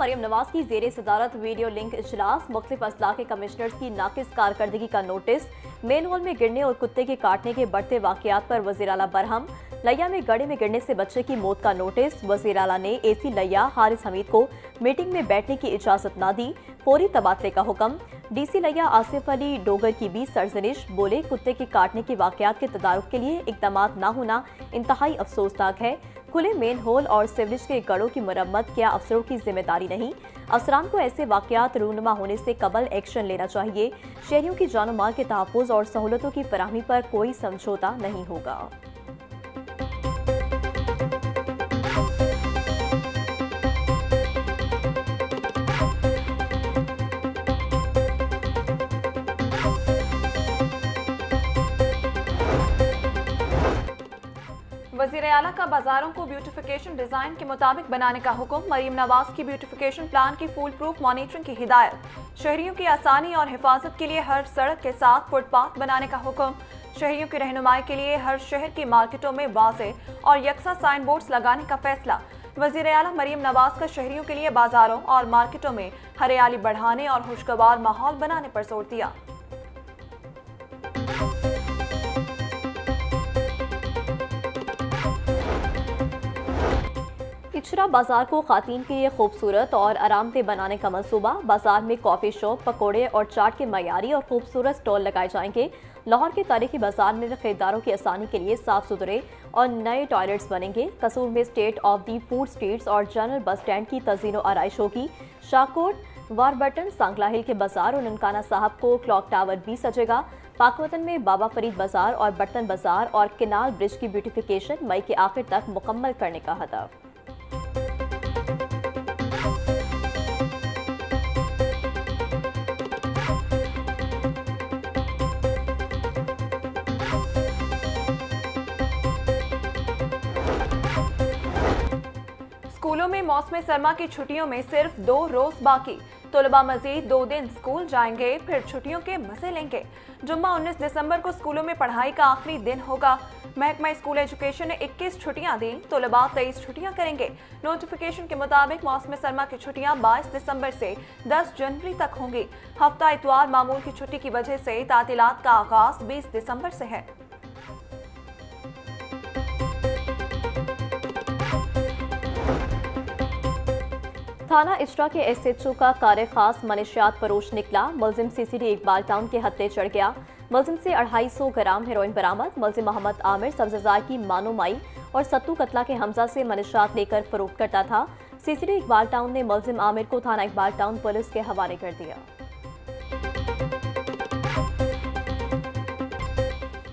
मरीम नवाज की जेर सदारत वीडियो लिंक इजलास, मुख्तलिफ अजला के कमिश्नर्स की नाकिस कारकर्दगी का नोटिस, मेन हॉल में गिरने और कुत्ते के काटने के बढ़ते वाकयात पर वज़ीर आला बरहम, लिया में गड्ढे में गिरने से बच्चे की मौत का नोटिस, वज़ीर आला ने एसी लिया हारिस हमीद को मीटिंग में बैठने की इजाजत न दी, फौरी तबादले का हुक्म। डीसी लिया आसिफ अली डोगर की भी सरजनिश, बोले कुत्ते के काटने के वाकयात के तदारुक के लिए इकदाम न होना इंतहाई अफसोसनाक है। खुले मेन होल और सिवरेज के गढ़ों की मरम्मत क्या अफसरों की जिम्मेदारी नहीं? अफसरान को ऐसे वाकयात रूनुमा होने से कबल एक्शन लेना चाहिए। शहरियों की जानो माल के तहफ़्फ़ुज़ और सहूलतों की फराहमी पर कोई समझौता नहीं होगा। वज़ीर आला का बाजारों को ब्यूटिफिकेशन डिजाइन के मुताबिक बनाने का हुक्म। मरीम नवाज की ब्यूटिफिकेशन प्लान की फूल प्रूफ मॉनिटरिंग की हिदायत। शहरियों की आसानी और हिफाजत के लिए हर सड़क के साथ फुटपाथ बनाने का हुक्म। शहरियों की रहनुमाई के लिए हर शहर की मार्केटों में वाज़े और यकसा साइन बोर्ड्स लगाने का फैसला। वज़ीर आला मरीम नवाज का शहरियों के लिए बाजारों और मार्केटों में हरियाली बढ़ाने और खुशगवार माहौल बनाने पर जोर दिया। इचरा बाजार को खातीन के लिए खूबसूरत और आरामदेह बनाने का मंसूबा। बाजार में कॉफी शॉप, पकौड़े और चाट के मयारी और खूबसूरत स्टॉल लगाए जाएंगे। लाहौर के तारीखी बाजार में खरीदारों की आसानी के लिए साफ सुथरे और नए टॉयलेट्स बनेंगे। कसूर में state of the food streets और जनरल बस स्टैंड की तज़ीनो आराइश होगी। शाहकोट, वारबटन, सांगला हिल के बाजार और ननकाना साहब को क्लॉक टावर भी सजेगा। पाकवतन में बाबा फरीद बाजार और बर्तन बाजार और केनाल ब्रिज की ब्यूटिफिकेशन मई के आखिर तक मुकम्मल करने का हदफ। स्कूलों में मौसम सरमा की छुट्टियों में सिर्फ 2 रोज बाकी। तलबा मजीद 2 दिन स्कूल जाएंगे, फिर छुट्टियों के मजे लेंगे। जुम्मा 19 दिसंबर को स्कूलों में पढ़ाई का आखिरी दिन होगा। महकमा स्कूल एजुकेशन ने 21 छुट्टियां दी, तलबा 23 छुट्टियां करेंगे। नोटिफिकेशन के मुताबिक मौसम सरमा की छुट्टियां 22 दिसंबर से 10 जनवरी तक होंगी। हफ्ता इतवार मामूल की छुट्टी की वजह से तातीलात का आगाज 20 दिसंबर से है। थाना इचरा के SHO का कार्य खास मनशियात फरोश निकला। मुलजिम CCD इकबाल टाउन के हत्थे चढ़ गया। मुलजिम से 250 ग्राम हेरोइन बरामद। मुलजिम मोहम्मद आमिर सब्ज़जार की मानो माई और सत्तू कतला के हमजा से मनशियात लेकर फरोख्त करता था। CCD इकबाल टाउन ने मुलजिम आमिर को थाना इकबाल टाउन पुलिस के हवाले कर दिया।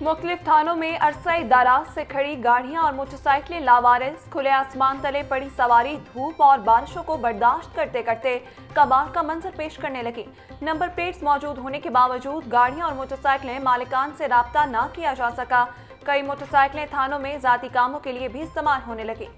मुख्तलिफ थानों में अरसे दराज से खड़ी गाड़ियां और मोटरसाइकिलें लावारिस। खुले आसमान तले पड़ी सवारी धूप और बारिशों को बर्दाश्त करते करते कबाड़ का मंजर पेश करने लगी। नंबर प्लेट्स मौजूद होने के बावजूद गाड़ियां और मोटरसाइकिलें मालिकान से राब्ता न किया जा सका। कई मोटरसाइकिलें थानों में जाती कामों के लिए भी इस्तेमाल होने लगी।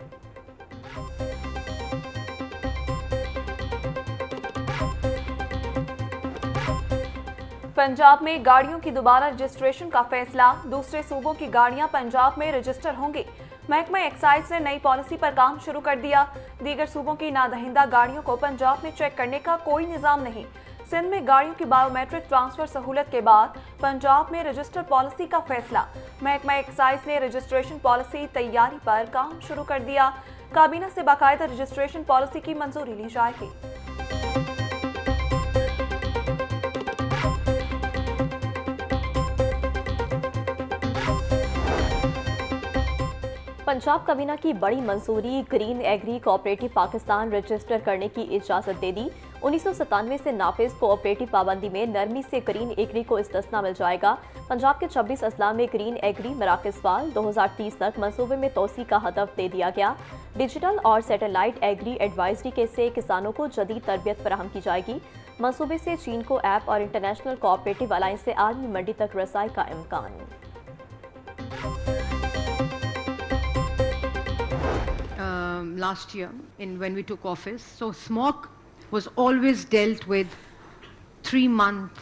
पंजाब में गाड़ियों की दोबारा रजिस्ट्रेशन का फैसला। दूसरे सूबों की गाड़ियां पंजाब में रजिस्टर होंगी। महकमा एक्साइज ने नई पॉलिसी पर काम शुरू कर दिया। दीगर सूबों की नादहिंदा गाड़ियों को पंजाब में चेक करने का कोई निजाम नहीं। सिंध में गाड़ियों की बायोमेट्रिक ट्रांसफर सहूलत के बाद पंजाब में रजिस्टर पॉलिसी का फैसला। महकमा एक्साइज ने रजिस्ट्रेशन पॉलिसी तैयारी पर काम शुरू कर दिया। काबीना से बाकायदा रजिस्ट्रेशन पॉलिसी की मंजूरी ली जाएगी। पंजाब काबीना की बड़ी मंजूरी। Green agri cooperative Pakistan register करने की इजाजत दे दी। 1997 से नाफिज कोऑपरेटिव पाबंदी में नरमी से ग्रीन एग्री को इस्तिस्ना मिल जाएगा। पंजाब के 26 अजला में ग्रीन एग्री मराकज़ फाल 2030 तक मंसूबे में तोसी का हदफ दे दिया गया। डिजिटल और सैटेलाइट एग्री एडवाइजरी के से किसानों को जदीद तरबियत फराहम की जाएगी। मंसूबे से चीन को ऐप और इंटरनेशनल कोऑपरेटिव अलायंस से आलमी मंडी तक रसाई का इम्कान। Last year when we took office, so smog was always dealt with 3-month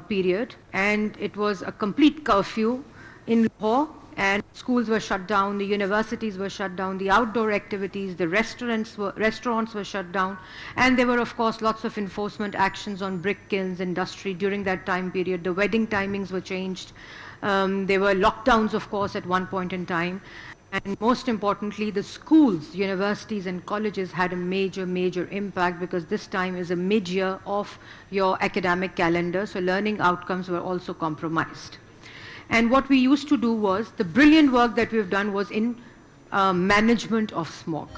period, and it was a complete curfew in Lahore, and schools were shut down, the universities were shut down, the outdoor activities, the restaurants were shut down, and there were of course lots of enforcement actions on brick kilns industry during that time period. The wedding timings were changed. There were lockdowns of course at one point in time. And most importantly, the schools, universities and colleges had a major impact, because this time is a mid-year of your academic calendar, so learning outcomes were also compromised. And what we used to do was, the brilliant work that we've done was in management of smog.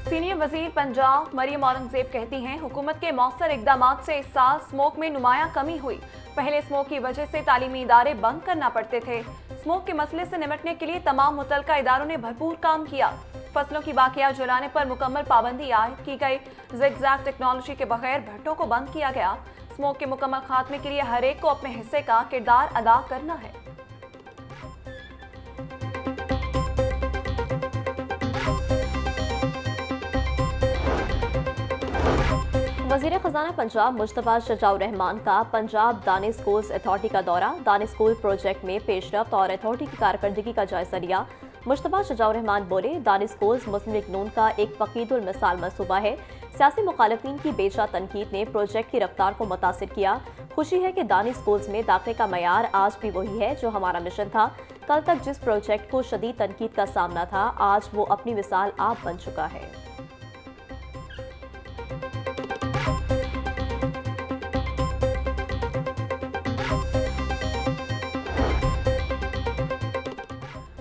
Senior वजीर पंजाब मरियम औरंगजेब कहती हैं, हुकूमत के मौसर इकदामात से इस साल smoke में नुमायां कमी हुई। पहले स्मोक की वजह से तालीमी इदारे बंद करना पड़ते थे। स्मोक के मसले से निपटने के लिए तमाम मुतलका इदारों ने भरपूर काम किया। फसलों की बाकियात जलाने पर मुकम्मल पाबंदी आयद की गई। ज़िगज़ैग टेक्नोलॉजी के बगैर भट्टों को बंद किया गया। स्मोक के मुकम्मल खात्मे के लिए हर एक को अपने हिस्से का किरदार अदा करना है। वज़ीर ख़ज़ाना पंजाब मुश्तबा शजाउर रहमान का पंजाब दानिश स्कूल्स अथॉरिटी का दौरा। दानिश स्कूल प्रोजेक्ट में पेशरफ्त और अथॉरिटी की कारकर्दगी का जायजा लिया। मुश्तबा शजाउर रहमान बोले, दानिश स्कूल्स मुस्लिम लीग नून का एक फकीदुल मिसाल मनसूबा है। सियासी मुखालिफिन की बेजा तनकीद ने प्रोजेक्ट की रफ्तार को मुतासिर किया। खुशी है कि दानिश स्कूल्स में दाखिले का मयार आज भी वही है जो हमारा मिशन था। कल तक जिस प्रोजेक्ट को शदीद तनकीद का सामना था, आज वो अपनी मिसाल आप बन चुका है।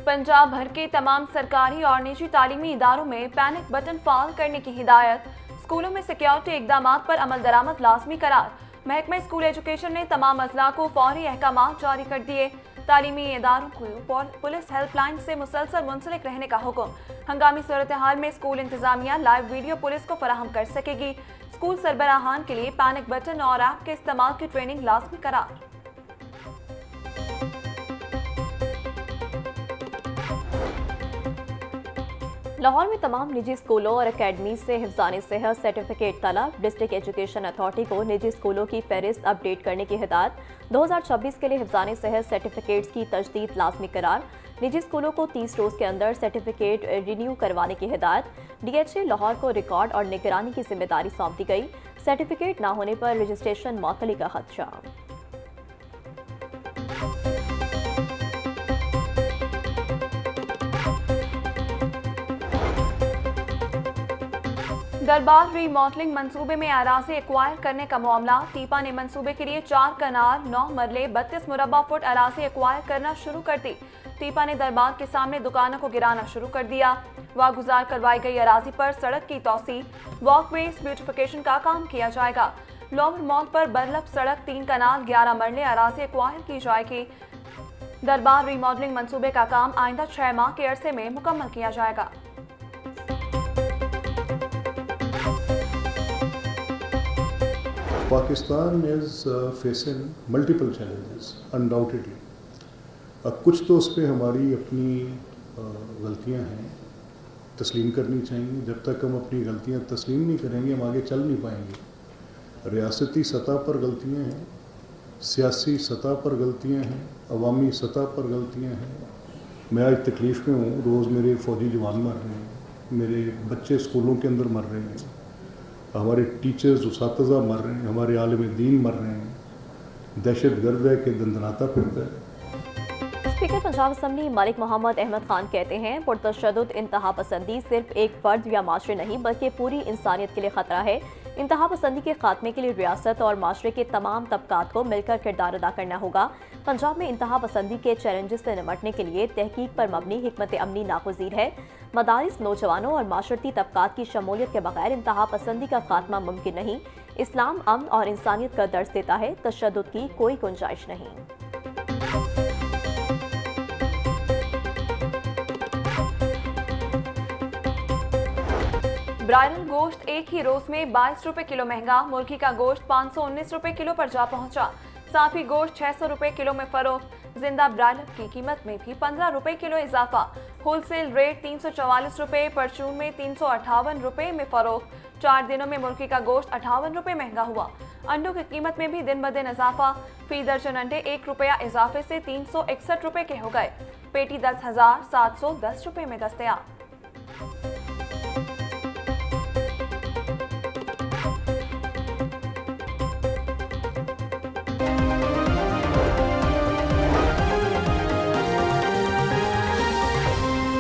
पंजाब भर के तमाम सरकारी और निजी तालीमी इदारों में पैनिक बटन फाल करने की हिदायत। स्कूलों में सिक्योरिटी इकदामात पर अमल दरामद लाजमी करार। महकमा स्कूल एजुकेशन ने तमाम अजला को फौरी अहकामात जारी कर दिए। तालीमी इदारों को पुलिस हेल्पलाइन से मुसलसल मुंसलिक रहने का हुक्म। हंगामी सूरत हाल में स्कूल इंतजामिया लाइव वीडियो पुलिस को फराहम कर सकेगी। स्कूल सरबराहान के लिए पैनिक बटन और ऐप के इस्तेमाल की ट्रेनिंग लाजमी करार। लाहौर में तमाम निजी स्कूलों और अकेडमी से हिफ्ज़ान सेहत सर्टिफिकेट तलब। डिस्ट्रिक्ट एजुकेशन अथॉरिटी को निजी स्कूलों की फहरिस्त अपडेट करने की हिदायत। 2026 के लिए हिफ्ज़ान सेहत सर्टिफिकेट्स की तजदीद लाजमी करार। निजी स्कूलों को 30 रोज़ के अंदर सर्टिफिकेट रिन्यू करवाने की हिदायत। DHA लाहौर को रिकॉर्ड और निगरानी की जिम्मेदारी सौंप दी गई। सर्टिफिकेट न होने पर रजिस्ट्रेशन मअतली का खदशा। दरबार रीमॉडलिंग मंसूबे में अराज़ी एक्वायर करने का मामला। टीपा ने मंसूबे के लिए 4 कनाल 9 मरले 32 मुरब्बा फुट अराज़ी एक्वायर करना शुरू कर दी। टीपा ने दरबार के सामने दुकानों को गिराना शुरू कर दिया। वागुजार करवाई गई अराज़ी पर सड़क की तौसी, वॉकवेज ब्यूटिफिकेशन का काम किया जाएगा। लोवर मॉल पर बरलब सड़क 3 कनाल 11 मरले अराज़ी एक्वायर की जाएगी। दरबार रीमॉडलिंग मंसूबे का काम आइंदा 6 माह के अरसे में मुकम्मल किया जाएगा। Pakistan is facing multiple challenges, undoubtedly. कुछ तो उस पर हमारी अपनी गलतियां हैं, तस्लीम करनी चाहिए। जब तक हम अपनी गलतियां तस्लीम नहीं करेंगे, हम आगे चल नहीं पाएंगे। रियासती सतह पर गलतियां हैं, सियासी सतह पर गलतियां हैं, अवामी सतह पर गलतियां हैं। मैं आज तकलीफ़ में हूँ। रोज़ मेरे फ़ौजी जवान मर रहे हैं, मेरे बच्चे स्कूलों के अंदर मर रहे हैं, हमारे टीचर्स उसातिज़ा मर रहे हैं, हमारे आलिम दीन मर रहे हैं। दहशत गर्द है कि दंदनाता फिरता है। स्पीकर पंजाब असम्बली मलिक मोहम्मद अहमद खान कहते हैं, पुरतशद्दुद इंतहा पसंदी सिर्फ एक फर्द या माशरे नहीं बल्कि पूरी इंसानियत के लिए खतरा है। इंतहा पसंदी के खात्मे के लिए रियासत और माशरे के तमाम तबकात को मिलकर किरदार अदा करना होगा। पंजाब में इंतहा पसंदी के चैलेंजेस से निपटने के लिए तहकीक पर मबनी हिकमत अमली नागुज़ीर है। मदारिस, नौजवानों और माशरती तबकात की शमूलियत के बगैर इंतहा पसंदी का खात्मा मुमकिन नहीं। इस्लाम अमन और इंसानियत का दर्ज देता है, तशद्दुद की कोई गुंजाइश नहीं। ब्रायलर गोश्त एक ही रोज में 22 रुपए किलो महंगा। मुर्गी का गोश्त 519 रुपए किलो पर जा पहुंचा। साफी गोश्त 600 रुपए किलो में फरोख्त। जिंदा ब्रायलर की कीमत में भी 15 रुपए किलो इजाफा। होलसेल रेट 344 रुपए, परचून में 358 रुपए में फरोख्त। 4 दिनों में मुर्गी का गोश्त 58 रुपए महंगा हुआ। अंडों की कीमत में भी दिन ब दिन इजाफा। फी दर्जन अंडे 1 रुपया इजाफे से 361 रुपए के हो गए। पेटी 10,710 रुपए में दस्तयाब।